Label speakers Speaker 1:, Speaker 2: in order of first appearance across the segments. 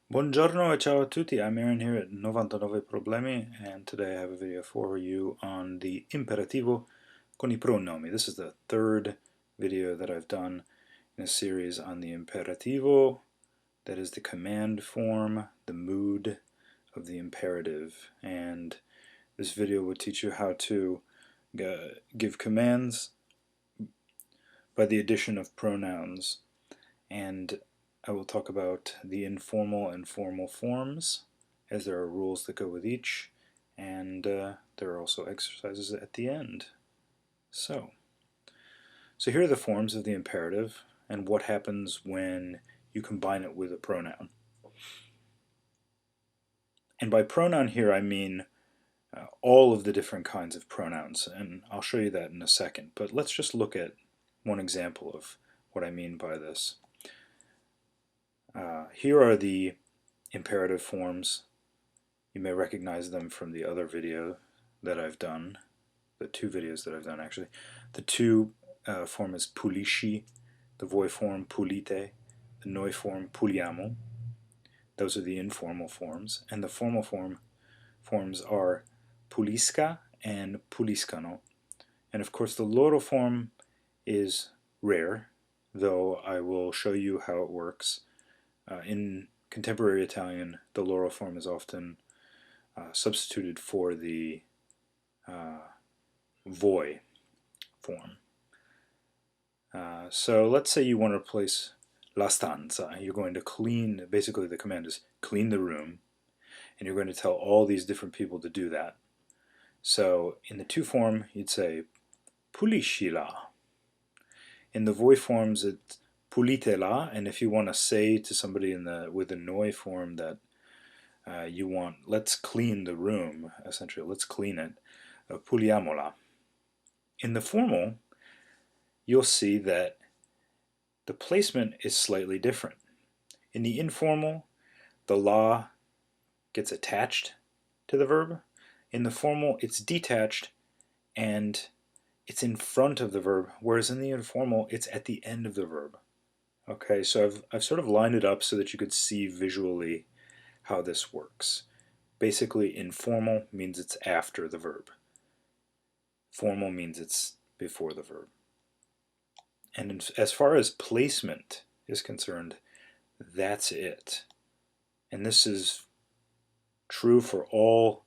Speaker 1: Buongiorno e ciao a tutti, I'm Aaron here at 99 Problemi, and today I have a video for you on the imperativo con I pronomi. This is the third video that I've done in a series on the imperativo, that is the command form, the mood of the imperative. And this video will teach you how to give commands by the addition of pronouns. And I will talk about the informal and formal forms, as there are rules that go with each, and there are also exercises at the end. So here are the forms of the imperative and what happens when you combine it with a pronoun. And by pronoun here I mean all of the different kinds of pronouns, and I'll show you that in a second. But let's just look at one example of what I mean by this. Here are the imperative forms. You may recognize them from the other video that I've done, the two videos that I've done actually. The to form is pulisci, the voi form pulite, the noi form puliamo. Those are the informal forms, and the formal forms are pulisca and puliscano. And of course the loro form is rare, though I will show you how it works. In contemporary Italian, the loro form is often substituted for the voi form. So let's say you want to replace la stanza. You're going to clean, basically the command is clean the room, and you're going to tell all these different people to do that. So in the to form, you'd say puliscila. In the voi forms, it's pulitela, and if you want to say to somebody with the noi form that you want, let's clean the room, essentially, let's clean it, puliamola. In the formal, you'll see that the placement is slightly different. In the informal, the la gets attached to the verb. In the formal, it's detached and it's in front of the verb, whereas in the informal, it's at the end of the verb. Okay, so I've sort of lined it up so that you could see visually how this works. Basically, informal means it's after the verb. Formal means it's before the verb. And as far as placement is concerned, that's it. And this is true for all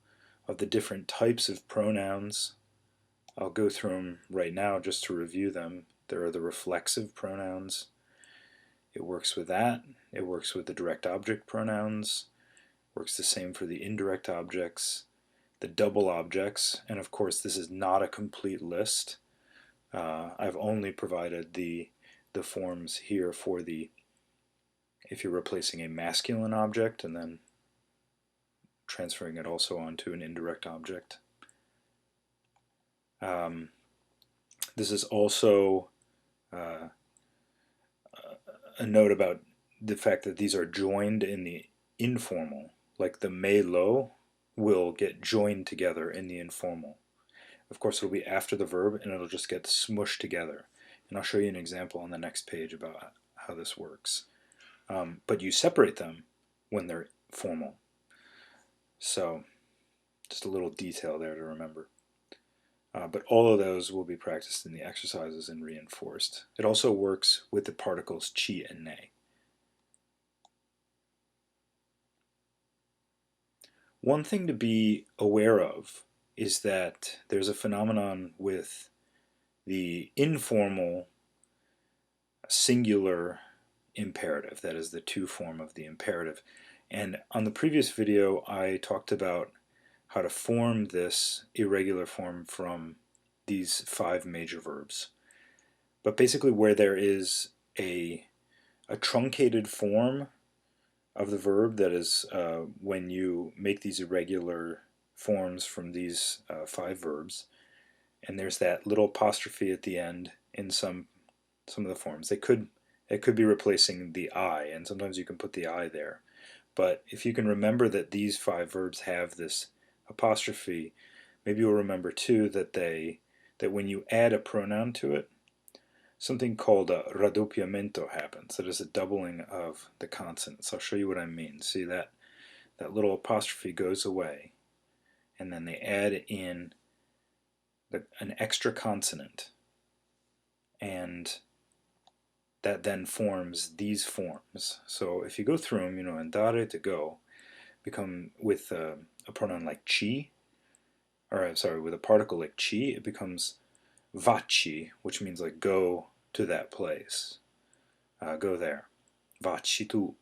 Speaker 1: of the different types of pronouns. I'll go through them right now just to review them. There are the reflexive pronouns. It works with that. It works with the direct object pronouns. Works the same for the indirect objects, the double objects, and of course this is not a complete list. I've only provided the forms here for if you're replacing a masculine object and then transferring it also onto an indirect object. This is also a note about the fact that these are joined in the informal, like the me lo will get joined together in the informal. Of course it'll be after the verb and it'll just get smushed together. And I'll show you an example on the next page about how this works. But you separate them when they're formal. So just a little detail there to remember. But all of those will be practiced in the exercises and reinforced. It also works with the particles chi and ne. One thing to be aware of is that there's a phenomenon with the informal singular imperative, that is the to form of the imperative. And on the previous video I talked about how to form this irregular form from these 5 major verbs. But basically where there is a truncated form of the verb, that is when you make these irregular forms from these 5 verbs, and there's that little apostrophe at the end in some of the forms. It could be replacing the I, and sometimes you can put the I there. But if you can remember that these 5 verbs have this apostrophe, maybe you'll remember too that when you add a pronoun to it, something called a raddoppiamento happens. That is a doubling of the consonants. I'll show you what I mean. See that little apostrophe goes away, and then they add in an extra consonant, and that then forms these forms. So if you go through them, andare, to go, become with a pronoun like chi, or sorry, with a particle like chi, it becomes vacci, which means like go to that place. Go there. Vacci tu.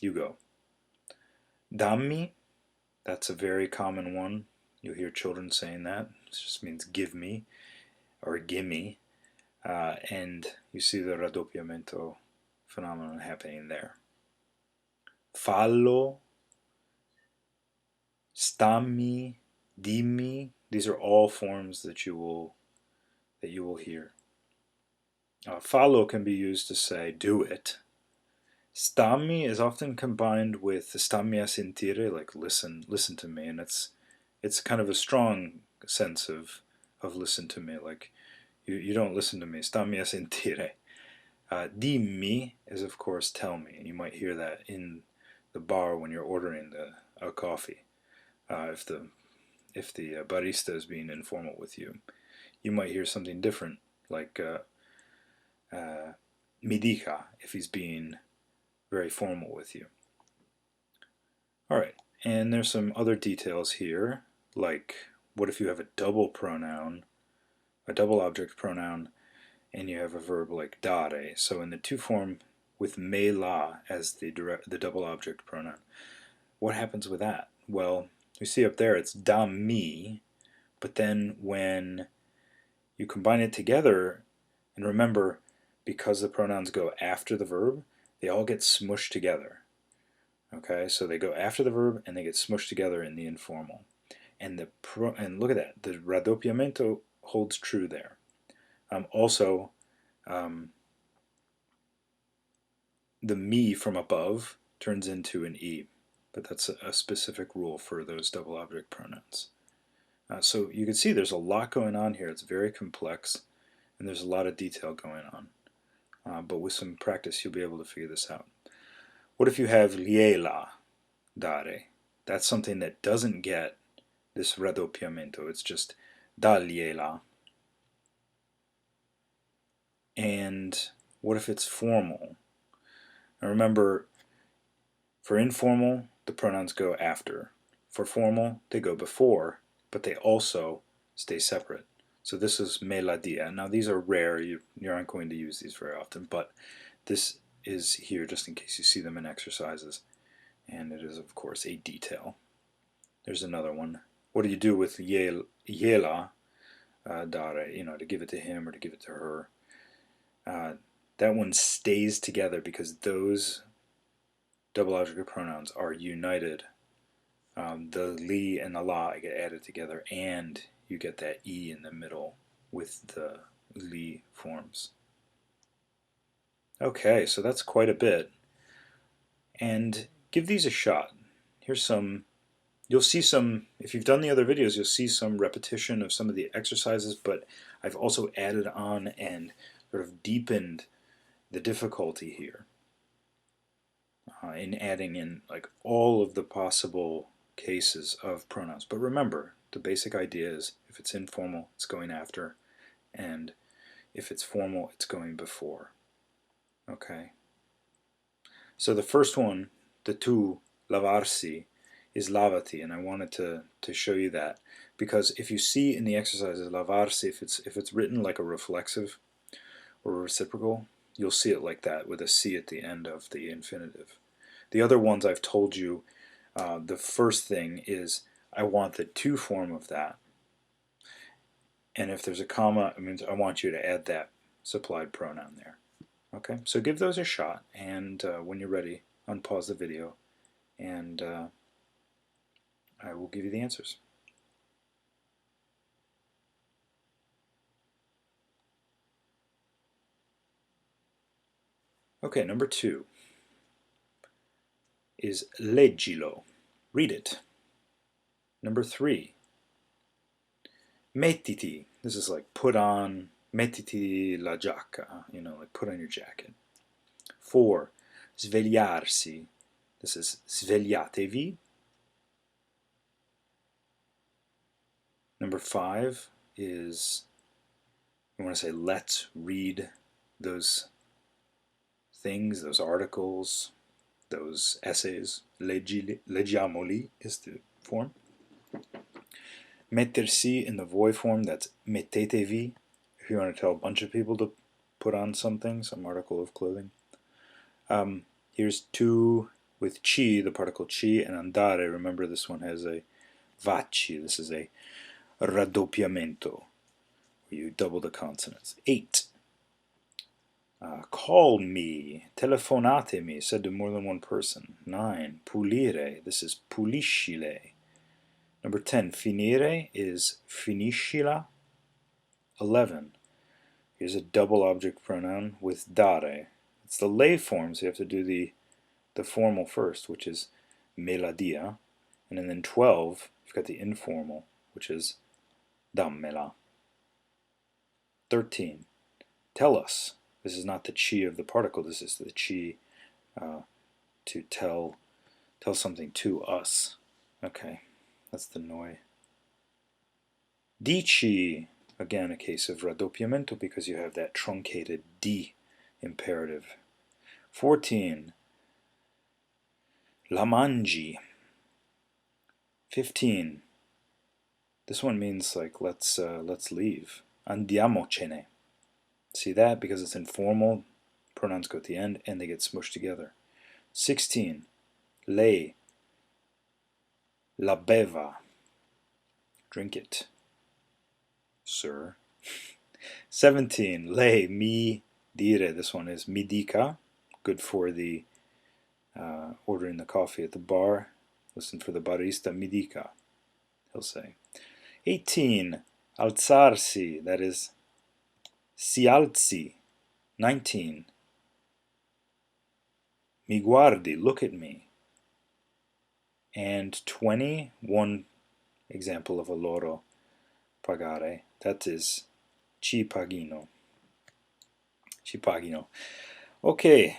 Speaker 1: You go. Dammi, that's a very common one. You'll hear children saying that. It just means give me or gimme. And you see the raddoppiamento phenomenon happening there. Fallo, stammi, dimmi, these are all forms that you will hear. Fallo can be used to say do it. Stammi is often combined with stammi a sentire, like listen to me, and it's kind of a strong sense of listen to me, like you don't listen to me. Stammi a sentire. Dimmi is of course tell me, and you might hear that in the bar when you're ordering a coffee. If the barista is being informal with you, you might hear something different, like mi dica, if he's being very formal with you. Alright, and there's some other details here, like what if you have a double pronoun, a double object pronoun, and you have a verb like dare. So in the two form with me la as the double object pronoun, what happens with that? Well, you see up there it's dammi, but then when you combine it together, and remember, because the pronouns go after the verb, they all get smushed together. Okay, so they go after the verb and they get smushed together in the informal. And and look at that, the raddoppiamento holds true there. Also, the mi from above turns into an e, but that's a specific rule for those double object pronouns. So you can see there's a lot going on here. It's very complex, and there's a lot of detail going on. But with some practice, you'll be able to figure this out. What if you have liela, dare? That's something that doesn't get this raddoppiamento. It's just da liela. And what if it's formal? Now remember, for informal, the pronouns go after. For formal, they go before, but they also stay separate. So this is me la dia. Now these are rare, you aren't going to use these very often, but this is here just in case you see them in exercises. And it is, of course, a detail. There's another one. What do you do with yela, dare, to give it to him or to give it to her? That one stays together because those double object pronouns are united. The li and the la get added together, and you get that e in the middle with the li forms. Okay, so that's quite a bit. And give these a shot. Here's some, you'll see some, if you've done the other videos, you'll see some repetition of some of the exercises, but I've also added on and sort of deepened the difficulty here in adding in like all of the possible cases of pronouns. But remember, the basic idea is if it's informal, it's going after, and if it's formal, it's going before. Okay? So the first one, the tu, lavarsi, is lavati, and I wanted to show you that because if you see in the exercises lavarsi, if it's written like a reflexive or a reciprocal, you'll see it like that with a C at the end of the infinitive. The other ones I've told you, the first thing is I want the to form of that, and if there's a comma, it means I want you to add that supplied pronoun there. Okay, so give those a shot, and when you're ready, unpause the video, and I will give you the answers. Okay, number 2 is leggilo, read it. Number 3, mettiti, this is like put on, mettiti la giacca, you know, like put on your jacket. 4. Svegliarsi. This is svegliatevi. Number 5 is, you want to say, let's read those things, those articles, those essays. Leggiamoli is the form. Mettersi in the voi form, that's mettetevi. If you want to tell a bunch of people to put on something, some article of clothing. Here's 2 with ci, the particle ci, and andare. Remember, this one has a vacci. This is a raddoppiamento, where you double the consonants. 8. Call me, telefonatemi, said to more than one person. 9. Pulire, this is puliscile. Number 10, finire is finiscila. 11. Here's a double object pronoun with dare. It's the lei form, so you have to do the formal first, which is meladia. And then 12, you've got the informal, which is dammela. 13. Tell us. This is not the chi of the particle, this is the chi to tell something to us. Okay, that's the noi. Dici, again a case of raddoppiamento because you have that truncated di imperative. 14. La mangi. 15. This one means like let's leave. Andiamocene. See that? Because it's informal, pronouns go at the end and they get smushed together. 16. Lei. La beva. Drink it, sir. 17. Lei mi dire. This one is mi dica. Good for the ordering the coffee at the bar. Listen for the barista. Mi dica, he'll say. 18. Alzarsi. That is si alzi. 19. Mi guardi. Look at me. And 20. One example of a loro pagare. That is ci paghino. Ci paghino. Okay,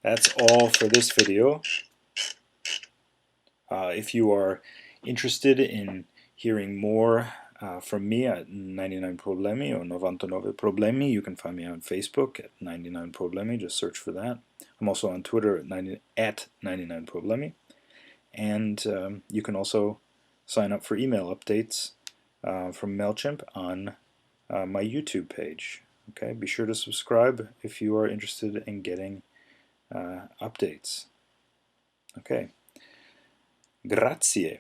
Speaker 1: that's all for this video. If you are interested in hearing more from me at 99 Problemi or 99 Problemi, you can find me on Facebook at 99 Problemi. Just search for that. I'm also on Twitter at 99 Problemi. And you can also sign up for email updates from MailChimp on my YouTube page. Okay, be sure to subscribe if you are interested in getting updates. Okay, grazie.